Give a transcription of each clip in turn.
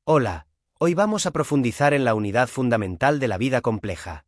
Hola, hoy vamos a profundizar en la unidad fundamental de la vida compleja.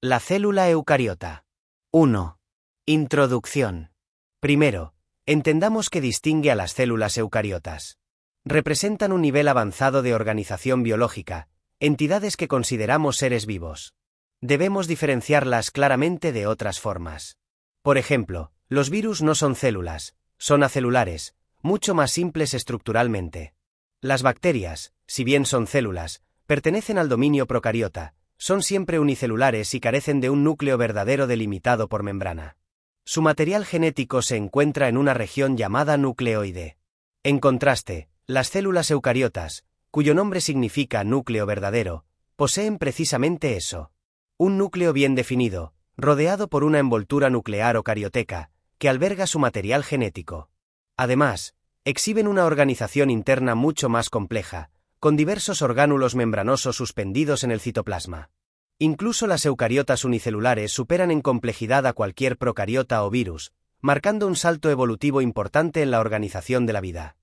La célula eucariota. 1. Introducción. Primero, entendamos qué distingue a las células eucariotas. Representan un nivel avanzado de organización biológica, entidades que consideramos seres vivos. Debemos diferenciarlas claramente de otras formas. Por ejemplo, los virus no son células, son acelulares, mucho más simples estructuralmente. Las bacterias, si bien son células, pertenecen al dominio procariota, son siempre unicelulares y carecen de un núcleo verdadero delimitado por membrana. Su material genético se encuentra en una región llamada nucleoide. En contraste, las células eucariotas, cuyo nombre significa núcleo verdadero, poseen precisamente eso. Un núcleo bien definido, rodeado por una envoltura nuclear o carioteca, que alberga su material genético. Además, exhiben una organización interna mucho más compleja, con diversos orgánulos membranosos suspendidos en el citoplasma. Incluso las eucariotas unicelulares superan en complejidad a cualquier procariota o virus, marcando un salto evolutivo importante en la organización de la vida.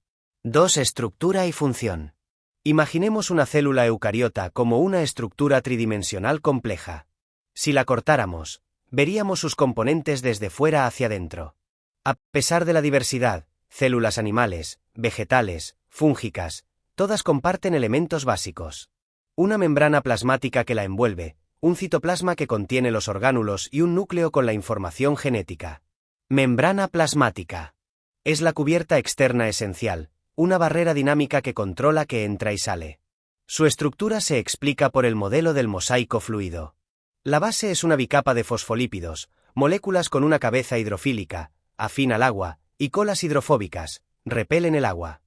2. Estructura y función. Imaginemos una célula eucariota como una estructura tridimensional compleja. Si la cortáramos, veríamos sus componentes desde fuera hacia dentro. A pesar de la diversidad, células animales, vegetales, fúngicas, todas comparten elementos básicos. Una membrana plasmática que la envuelve, un citoplasma que contiene los orgánulos y un núcleo con la información genética. Membrana plasmática. Es la cubierta externa esencial, una barrera dinámica que controla que entra y sale. Su estructura se explica por el modelo del mosaico fluido. La base es una bicapa de fosfolípidos, moléculas con una cabeza hidrofílica, afín al agua, y colas hidrofóbicas, repelen el agua.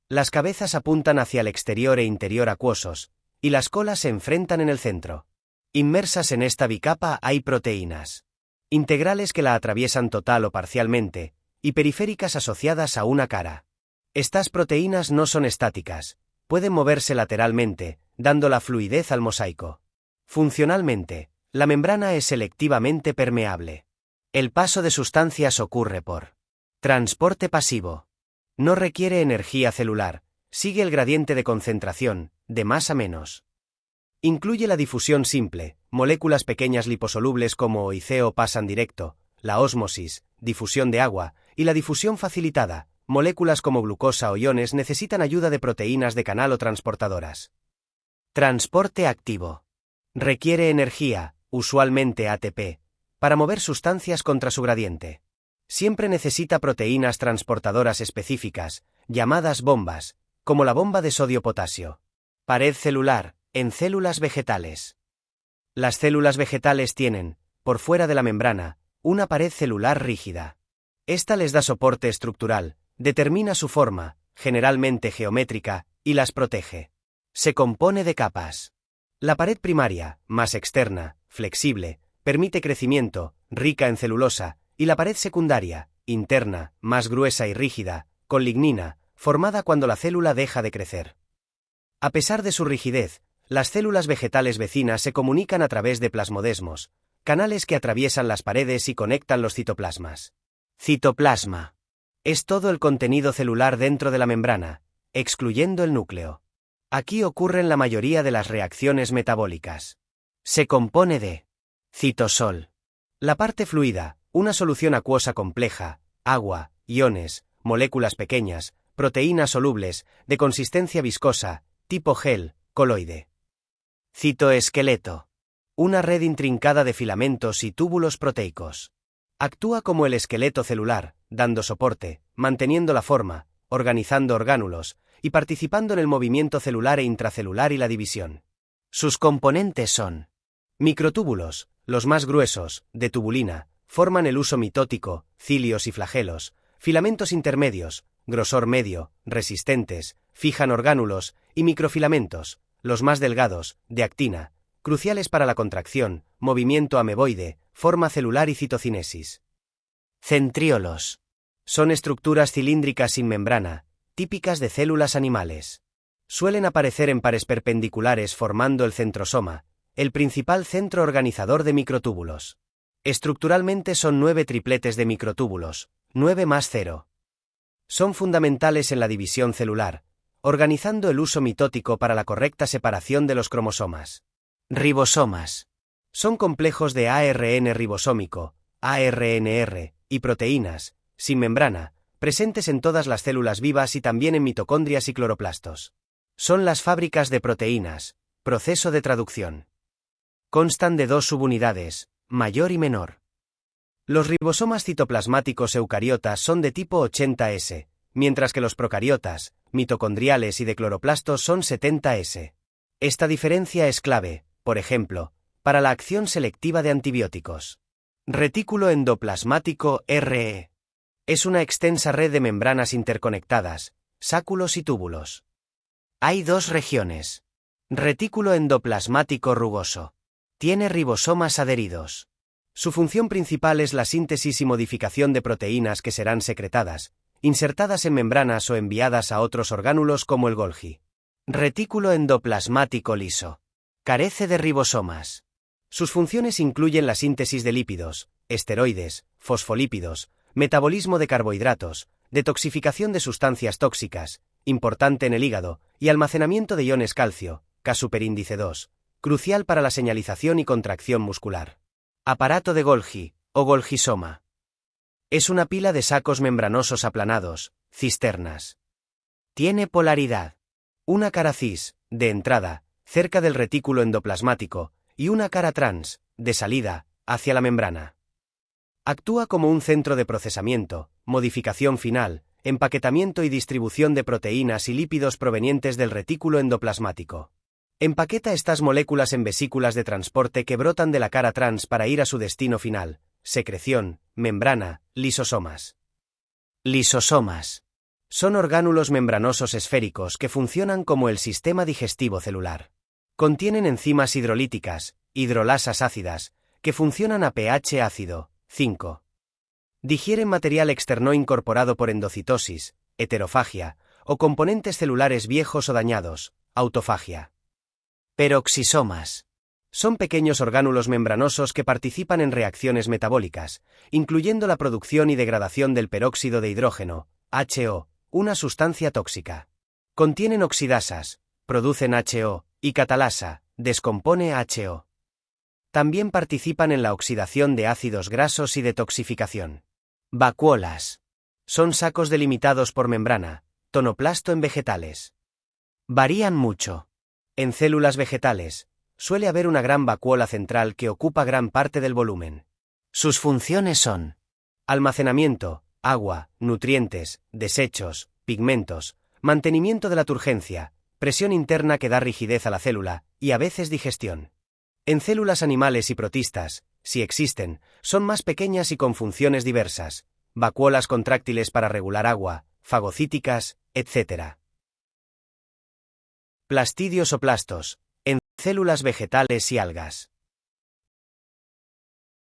Las cabezas apuntan hacia el exterior e interior acuosos, y las colas se enfrentan en el centro. Inmersas en esta bicapa hay proteínas integrales que la atraviesan total o parcialmente, y periféricas asociadas a una cara. Estas proteínas no son estáticas, pueden moverse lateralmente, dando la fluidez al mosaico. Funcionalmente, la membrana es selectivamente permeable. El paso de sustancias ocurre por transporte pasivo. No requiere energía celular, sigue el gradiente de concentración, de más a menos. Incluye la difusión simple, moléculas pequeñas liposolubles como OIC pasan directo, la ósmosis, difusión de agua, y la difusión facilitada, moléculas como glucosa o iones necesitan ayuda de proteínas de canal o transportadoras. Transporte activo. Requiere energía, usualmente ATP, para mover sustancias contra su gradiente. Siempre necesita proteínas transportadoras específicas, llamadas bombas, como la bomba de sodio-potasio. Pared celular, en células vegetales. Las células vegetales tienen, por fuera de la membrana, una pared celular rígida. Esta les da soporte estructural, determina su forma, generalmente geométrica, y las protege. Se compone de capas. La pared primaria, más externa, flexible, permite crecimiento, rica en celulosa, y la pared secundaria, interna, más gruesa y rígida, con lignina, formada cuando la célula deja de crecer. A pesar de su rigidez, las células vegetales vecinas se comunican a través de plasmodesmos, canales que atraviesan las paredes y conectan los citoplasmas. Citoplasma. Es todo el contenido celular dentro de la membrana, excluyendo el núcleo. Aquí ocurren la mayoría de las reacciones metabólicas. Se compone de citosol. La parte fluida, una solución acuosa compleja, agua, iones, moléculas pequeñas, proteínas solubles, de consistencia viscosa, tipo gel, coloide. Citoesqueleto. Una red intrincada de filamentos y túbulos proteicos. Actúa como el esqueleto celular, dando soporte, manteniendo la forma, organizando orgánulos, y participando en el movimiento celular e intracelular y la división. Sus componentes son microtúbulos, los más gruesos, de tubulina, forman el huso mitótico, cilios y flagelos, filamentos intermedios, grosor medio, resistentes, fijan orgánulos, y microfilamentos, los más delgados, de actina, cruciales para la contracción, movimiento ameboide, forma celular y citocinesis. Centriolos. Son estructuras cilíndricas sin membrana, típicas de células animales. Suelen aparecer en pares perpendiculares formando el centrosoma, el principal centro organizador de microtúbulos. Estructuralmente son 9 tripletes de microtúbulos, 9 más 0. Son fundamentales en la división celular, organizando el uso mitótico para la correcta separación de los cromosomas. Ribosomas. Son complejos de ARN ribosómico, ARNR, y proteínas, sin membrana, presentes en todas las células vivas y también en mitocondrias y cloroplastos. Son las fábricas de proteínas, proceso de traducción. Constan de dos subunidades, mayor y menor. Los ribosomas citoplasmáticos eucariotas son de tipo 80S, mientras que los procariotas, mitocondriales y de cloroplastos son 70S. Esta diferencia es clave, por ejemplo, para la acción selectiva de antibióticos. Retículo endoplasmático RE. Es una extensa red de membranas interconectadas, sáculos y túbulos. Hay dos regiones. Retículo endoplasmático rugoso. Tiene ribosomas adheridos. Su función principal es la síntesis y modificación de proteínas que serán secretadas, insertadas en membranas o enviadas a otros orgánulos como el Golgi. Retículo endoplasmático liso. Carece de ribosomas. Sus funciones incluyen la síntesis de lípidos, esteroides, fosfolípidos, metabolismo de carbohidratos, detoxificación de sustancias tóxicas, importante en el hígado, y almacenamiento de iones calcio, K-superíndice 2, crucial para la señalización y contracción muscular. Aparato de Golgi, o Golgisoma. Es una pila de sacos membranosos aplanados, cisternas. Tiene polaridad. Una cara cis, de entrada, cerca del retículo endoplasmático, y una cara trans, de salida, hacia la membrana. Actúa como un centro de procesamiento, modificación final, empaquetamiento y distribución de proteínas y lípidos provenientes del retículo endoplasmático. Empaqueta estas moléculas en vesículas de transporte que brotan de la cara trans para ir a su destino final, secreción, membrana, lisosomas. Lisosomas. Son orgánulos membranosos esféricos que funcionan como el sistema digestivo celular. Contienen enzimas hidrolíticas, hidrolasas ácidas, que funcionan a pH ácido, 5. Digieren material externo incorporado por endocitosis, heterofagia, o componentes celulares viejos o dañados, autofagia. Peroxisomas. Son pequeños orgánulos membranosos que participan en reacciones metabólicas, incluyendo la producción y degradación del peróxido de hidrógeno, HO, una sustancia tóxica. Contienen oxidasas, producen HO, y catalasa, descompone HO. También participan en la oxidación de ácidos grasos y detoxificación. Vacuolas. Son sacos delimitados por membrana, tonoplasto en vegetales. Varían mucho. En células vegetales, suele haber una gran vacuola central que ocupa gran parte del volumen. Sus funciones son almacenamiento, agua, nutrientes, desechos, pigmentos, mantenimiento de la turgencia, presión interna que da rigidez a la célula, y a veces digestión. En células animales y protistas, si existen, son más pequeñas y con funciones diversas, vacuolas contráctiles para regular agua, fagocíticas, etc. Plastidios o plastos, en células vegetales y algas.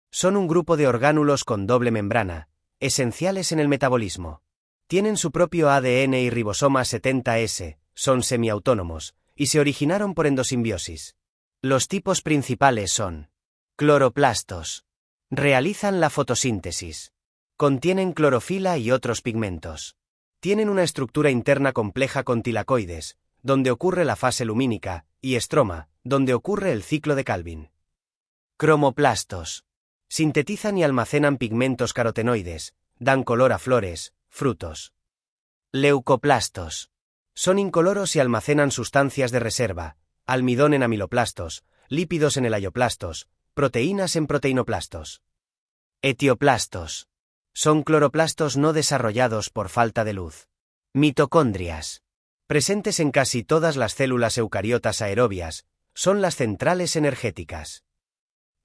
Son un grupo de orgánulos con doble membrana, esenciales en el metabolismo. Tienen su propio ADN y ribosomas 70S, son semiautónomos, y se originaron por endosimbiosis. Los tipos principales son cloroplastos. Realizan la fotosíntesis. Contienen clorofila y otros pigmentos. Tienen una estructura interna compleja con tilacoides, donde ocurre la fase lumínica, y estroma, donde ocurre el ciclo de Calvin. Cromoplastos. Sintetizan y almacenan pigmentos carotenoides, dan color a flores, frutos. Leucoplastos. Son incoloros y almacenan sustancias de reserva, almidón en amiloplastos, lípidos en elaiyoplastos, proteínas en proteinoplastos. Etioplastos. Son cloroplastos no desarrollados por falta de luz. Mitocondrias. Presentes en casi todas las células eucariotas aerobias, son las centrales energéticas.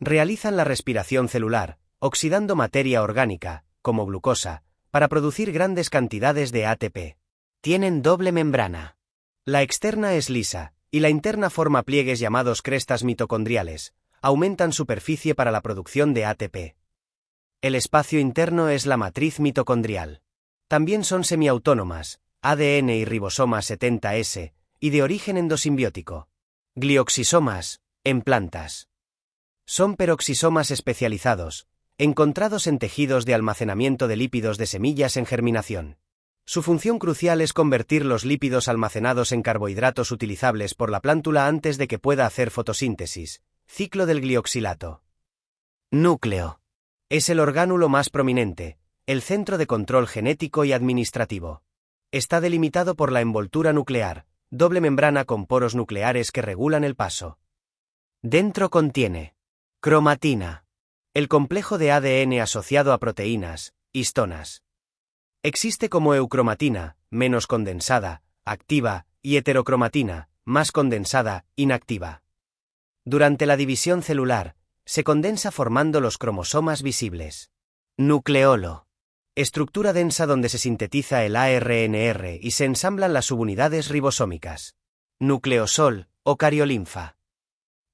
Realizan la respiración celular, oxidando materia orgánica, como glucosa, para producir grandes cantidades de ATP. Tienen doble membrana. La externa es lisa, y la interna forma pliegues llamados crestas mitocondriales, aumentan superficie para la producción de ATP. El espacio interno es la matriz mitocondrial. También son semiautónomas, ADN y ribosomas 70S, y de origen endosimbiótico. Glioxisomas, en plantas. Son peroxisomas especializados, encontrados en tejidos de almacenamiento de lípidos de semillas en germinación. Su función crucial es convertir los lípidos almacenados en carbohidratos utilizables por la plántula antes de que pueda hacer fotosíntesis. Ciclo del glioxilato. Núcleo. Es el orgánulo más prominente, el centro de control genético y administrativo. Está delimitado por la envoltura nuclear, doble membrana con poros nucleares que regulan el paso. Dentro contiene cromatina, el complejo de ADN asociado a proteínas, histonas. Existe como eucromatina, menos condensada, activa, y heterocromatina, más condensada, inactiva. Durante la división celular, se condensa formando los cromosomas visibles. Nucleolo. Estructura densa donde se sintetiza el ARNR y se ensamblan las subunidades ribosómicas. Nucleosol, o cariolinfa.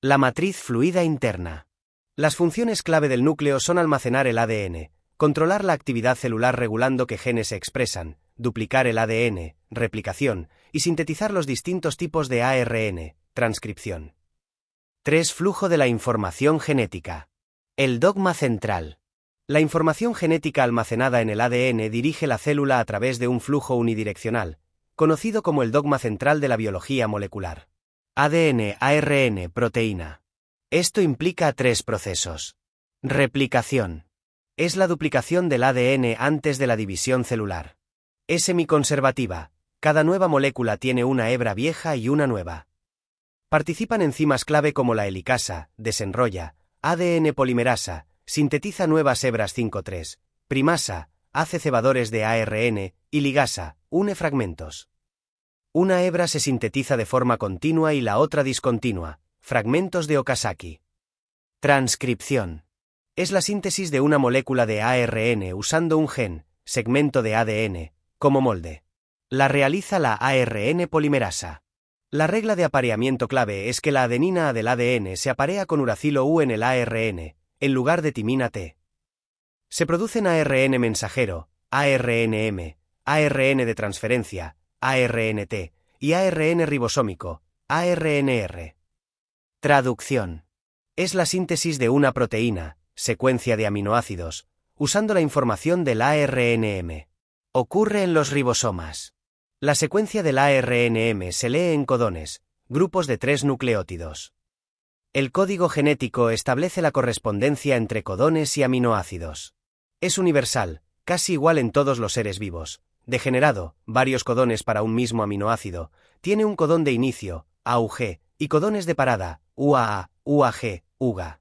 La matriz fluida interna. Las funciones clave del núcleo son almacenar el ADN, controlar la actividad celular regulando qué genes se expresan, duplicar el ADN, replicación, y sintetizar los distintos tipos de ARN, transcripción. 3. Flujo de la información genética. El dogma central. La información genética almacenada en el ADN dirige la célula a través de un flujo unidireccional, conocido como el dogma central de la biología molecular. ADN, ARN, proteína. Esto implica 3 procesos. Replicación. Es la duplicación del ADN antes de la división celular. Es semiconservativa, cada nueva molécula tiene una hebra vieja y una nueva. Participan enzimas clave como la helicasa, desenrolla, ADN polimerasa, sintetiza nuevas hebras 5-3, primasa, hace cebadores de ARN, y ligasa, une fragmentos. Una hebra se sintetiza de forma continua y la otra discontinua, fragmentos de Okazaki. Transcripción. Es la síntesis de una molécula de ARN usando un gen, segmento de ADN, como molde. La realiza la ARN polimerasa. La regla de apareamiento clave es que la adenina A del ADN se aparea con uracilo U en el ARN, en lugar de timina T. Se producen ARN mensajero, ARNM, ARN de transferencia, ARNT, y ARN ribosómico, ARNR. Traducción. Es la síntesis de una proteína, secuencia de aminoácidos, usando la información del ARNM. Ocurre en los ribosomas. La secuencia del ARNM se lee en codones, grupos de 3 nucleótidos. El código genético establece la correspondencia entre codones y aminoácidos. Es universal, casi igual en todos los seres vivos. Degenerado, varios codones para un mismo aminoácido, tiene un codón de inicio, AUG, y codones de parada, UAA, UAG, UGA.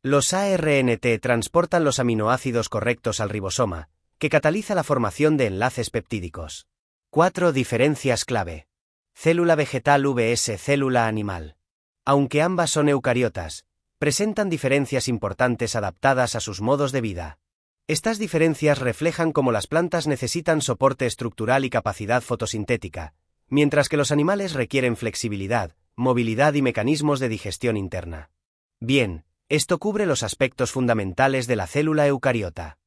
Los ARNT transportan los aminoácidos correctos al ribosoma, que cataliza la formación de enlaces peptídicos. 4 diferencias clave. Célula vegetal vs célula animal. Aunque ambas son eucariotas, presentan diferencias importantes adaptadas a sus modos de vida. Estas diferencias reflejan cómo las plantas necesitan soporte estructural y capacidad fotosintética, mientras que los animales requieren flexibilidad, movilidad y mecanismos de digestión interna. Bien, esto cubre los aspectos fundamentales de la célula eucariota.